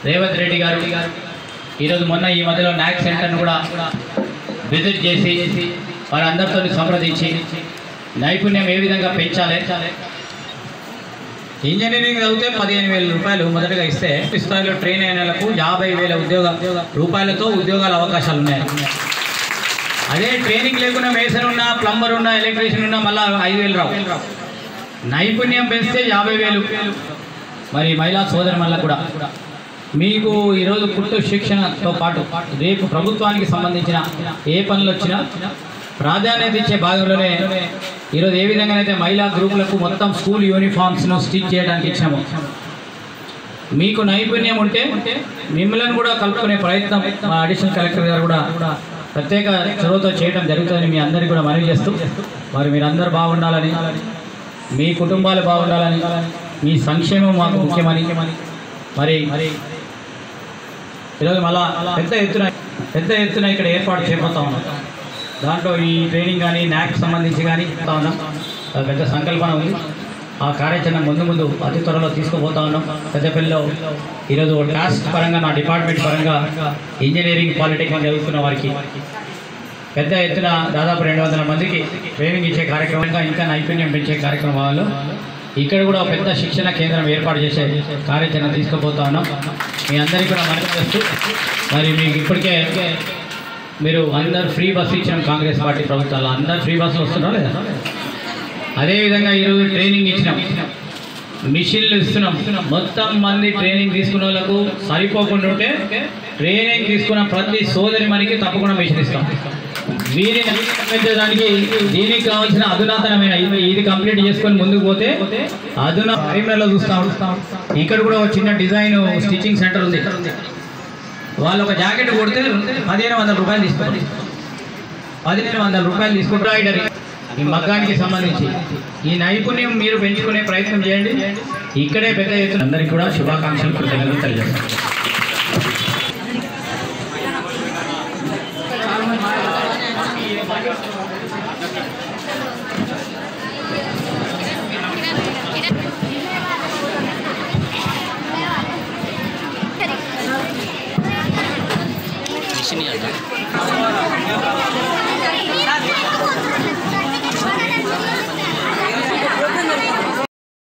రేవంత్ రెడ్డి గారు ఈరోజు మొన్న ఈ మధ్యలో నాక్ సెంటర్ను కూడా విజిట్ చేసి వారందరితో సంప్రదించి నైపుణ్యం ఏ విధంగా పెంచాలి, ఇంజనీరింగ్ చదివితే 15,000 రూపాయలు మొదటగా ఇస్తే స్థాయిలో ట్రైన్ అయిన వాళ్ళకు 50,000 రూపాయలతో ఉద్యోగాల అవకాశాలు ఉన్నాయి. అదే ట్రైనింగ్ లేకుండా మేసన్ ఉన్నా, ప్లంబర్ ఉన్నా, ఎలక్ట్రీషియన్ ఉన్నా మళ్ళీ 5,000 రావు. నైపుణ్యం పెంచితే 50,000. మరి మహిళా సోదరి మళ్ళీ కూడా మీకు ఈరోజు కుట్టు శిక్షణతో పాటు రేపు ప్రభుత్వానికి సంబంధించిన ఏ పనులు వచ్చినా ప్రాధాన్యత ఇచ్చే భాగంలోనే ఈరోజు ఏ విధంగానైతే మహిళా గ్రూపులకు మొత్తం స్కూల్ యూనిఫామ్స్ను స్టిచ్ చేయడానికి ఇచ్చాము. మీకు నైపుణ్యం ఉంటే మిమ్మల్ని కూడా కలుపుకునే ప్రయత్నం మా అడిషనల్ కలెక్టర్ గారు కూడా ప్రత్యేక చొరవతో చేయడం జరుగుతుందని మీ అందరికీ కూడా మనవి చేస్తూ, మరి మీరందరూ బాగుండాలని, మీ కుటుంబాలు బాగుండాలని, మీ సంక్షేమం మాకు ముఖ్యమని మరి ఈరోజు మళ్ళా పెద్ద ఎత్తున ఇక్కడ ఏర్పాటు చేయబోతా ఉన్నాం. దాంట్లో ఈ ట్రైనింగ్ కానీ నాక్ సంబంధించి కానీ చెప్తా ఉన్నాం. పెద్ద సంకల్పన ఉంది. ఆ కార్యాచరణ ముందు అతి త్వరలో తీసుకుపోతా ఉన్నాం. పెద్దపల్లిలో ఈరోజు కాస్ట్ పరంగా నా డిపార్ట్మెంట్ పరంగా ఇంజనీరింగ్ పాలిటెక్నిక్ చదువుతున్న వారికి పెద్ద ఎత్తున దాదాపు 200 మందికి ట్రైనింగ్ ఇచ్చే కార్యక్రమంగా ఇంకా నైపుణ్యం పెంచే కార్యక్రమాలు ఇక్కడ కూడా పెద్ద శిక్షణ కేంద్రం ఏర్పాటు చేసే కార్యాచరణ తీసుకుపోతా ఉన్నాం. మీ అందరికీ కూడా మనవి చేస్తూ, మరి మీకు ఇప్పటికే మీరు అందరు ఫ్రీ బస్సు ఇచ్చాం. కాంగ్రెస్ పార్టీ ప్రభుత్వాలు అందరు ఫ్రీ బస్సులు వస్తున్నారా లేదా? అదేవిధంగా ఈరోజు ట్రైనింగ్ ఇచ్చినాం, మిషన్లు ఇస్తున్నాం. మొత్తం మంది ట్రైనింగ్ తీసుకున్న వాళ్ళకు సరిపోకుండా ఉంటే ట్రైనింగ్ తీసుకున్న ప్రతి సోదరి మనకి తప్పకుండా మిషన్ ఇస్తాం. వీరిని పెంచడానికి దీనికి కావాల్సిన అధునాతనమైన ఇది కంప్లీట్ చేసుకొని ముందుకు పోతే కరీంనగర్లో చూస్తాం. ఇక్కడ కూడా ఒక చిన్న డిజైన్ స్టిచ్చింగ్ సెంటర్ ఉంది. వాళ్ళు ఒక జాకెట్ కొడితే 1,500 రూపాయలు తీసుకుంటారు. 1,500 రూపాయలు తీసుకుంటారు. ఈ మగ్గానికి సంబంధించి ఈ నైపుణ్యం మీరు పెంచుకునే ప్రయత్నం చేయండి. ఇక్కడే పెద్ద ఎత్తున అందరికీ కూడా శుభాకాంక్షలు కృతజ్ఞతలు తెలియజేస్తాం. Sini ada.